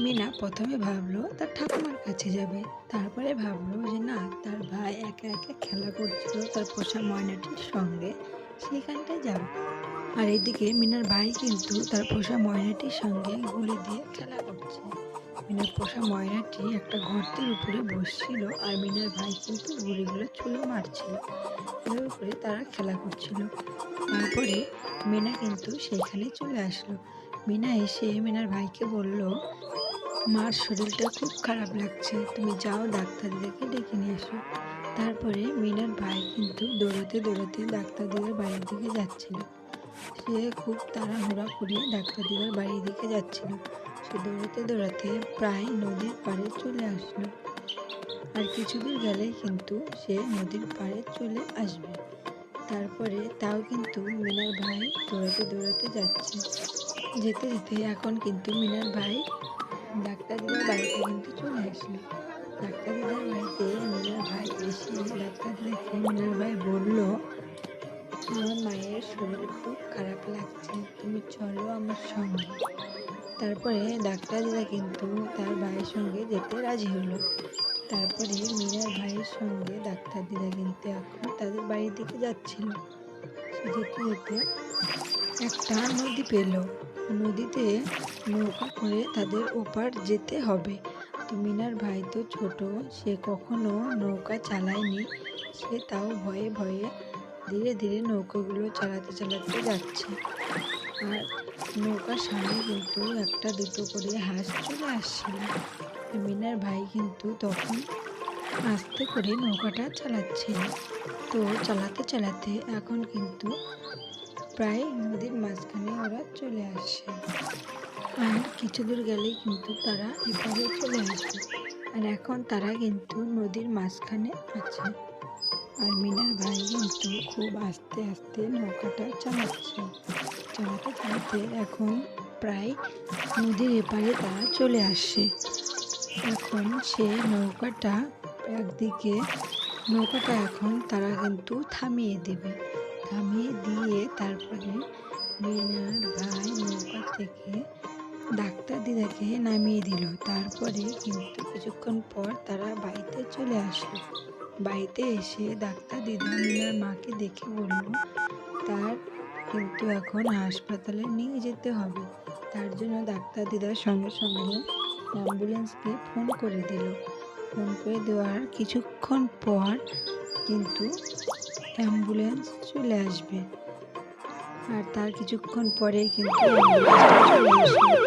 মিনা প্রথমে ভাবলো তার ঠাকুমার কাছে যাবে। তারপরে ভাবলো যে না, তার ভাই একা একা খেলা করছিল তার পোষা ময়নাটির সঙ্গে, সেখানটায় যাবে। আর এদিকে মিনার ভাই কিন্তু তার পোষা ময়নাটির সঙ্গে গুলি দিয়ে খেলা করছে। মিনার পোষা ময়নাটি একটা গর্তের উপরে বসছিল আর মিনার ভাই কিন্তু গুলিগুলো ছুঁড়ে মারছিল। এভাবে করে তারা খেলা করছিল। তারপরে মিনা কিন্তু সেখানে চলে আসলো। মিনা এসে মিনার ভাইকে বলল, মার শরীরটা খুব খারাপ লাগছে, তুমি যাও ডাক্তার দিদাকে ডেকে নিয়ে আসো। তারপরে মিনার ভাই কিন্তু দৌড়াতে দৌড়াতে ডাক্তার দিদার বাড়ির দিকে যাচ্ছিল। সে খুব তাড়াহুড়া করে ডাক্তার দিদার বাড়ির দিকে যাচ্ছিল। সে দৌড়াতে দৌড়াতে প্রায় নদীর পাড়ে চলে আসলো। আর কিছু দূর গেলে কিন্তু সে নদীর পাড়ে চলে আসবে। তারপরে তাও কিন্তু মিনার ভাই দৌড়াতে দৌড়াতে যাচ্ছে। যেতে যেতে এখন কিন্তু মিনার ভাই ডাক্তার দিদার বাড়িতে কিন্তু চলে আসলো। ডাক্তার দিদার বাড়িতে মিনার ভাই এসে ডাক্তার দিদাকে মিনার ভাই বলল, আমার মায়ের শরীর খুব খারাপ লাগছে, তুমি চলো আমার সঙ্গে। তারপরে ডাক্তার দিদা কিন্তু তার ভাইয়ের সঙ্গে যেতে রাজি হলো। তারপরে মিনার ভাইয়ের সঙ্গে ডাক্তার দিদা কিন্তু এখন তাদের বাড়ির দিকে যাচ্ছিল। সে যেতে যেতে একটা নদী পেল। নদীতে নৌকা করে তাদের ওপার যেতে হবে। তো মিনার ভাই তো ছোট, সে কখনো নৌকা চালায়নি। সে তাও ভয়ে ভয়ে ধীরে ধীরে নৌকাগুলো চালাতে চালাতে যাচ্ছে। আর নৌকার সামনে কিন্তু একটা দুটো করে হাঁস চলে আসছিল। মিনার ভাই কিন্তু তখন আস্তে করে নৌকাটা চালাচ্ছিল। তো চালাতে চালাতে এখন কিন্তু প্রায় নদীর মাঝখানে ওরা চলে আসে। আর কিছু দূর গেলেই কিন্তু তারা এপারে চলে আসে। আর এখন তারা কিন্তু নদীর মাঝখানে আছে। আর মিনার ভাই কিন্তু খুব আস্তে আস্তে নৌকাটা চালাচ্ছে। চালাতে চালাতে এখন প্রায় নদীর এপারে তারা চলে আসে। এখন সে নৌকাটা এখন তারা কিন্তু থামিয়ে দেবে। থামিয়ে দিয়ে তারপরে মিনার ভাই নৌকা থেকে ডাক্তার দিদাকে নামিয়ে দিল। তারপরে কিন্তু কিছুক্ষণ পর তারা বাড়িতে চলে আসলো। বাড়িতে এসে ডাক্তার দিদা মিনার মাকে দেখে বলল, তার কিন্তু এখন হাসপাতালে নিয়ে যেতে হবে। তার জন্য ডাক্তার দিদার সঙ্গে সঙ্গে অ্যাম্বুলেন্সকে ফোন করে দিল। ফোন করে দেওয়ার কিছুক্ষণ পর কিন্তু অ্যাম্বুলেন্স চলে আসবে। আর তার কিছুক্ষণ পরে কিন্তু অ্যাম্বুলেন্সটা চলে আসবে।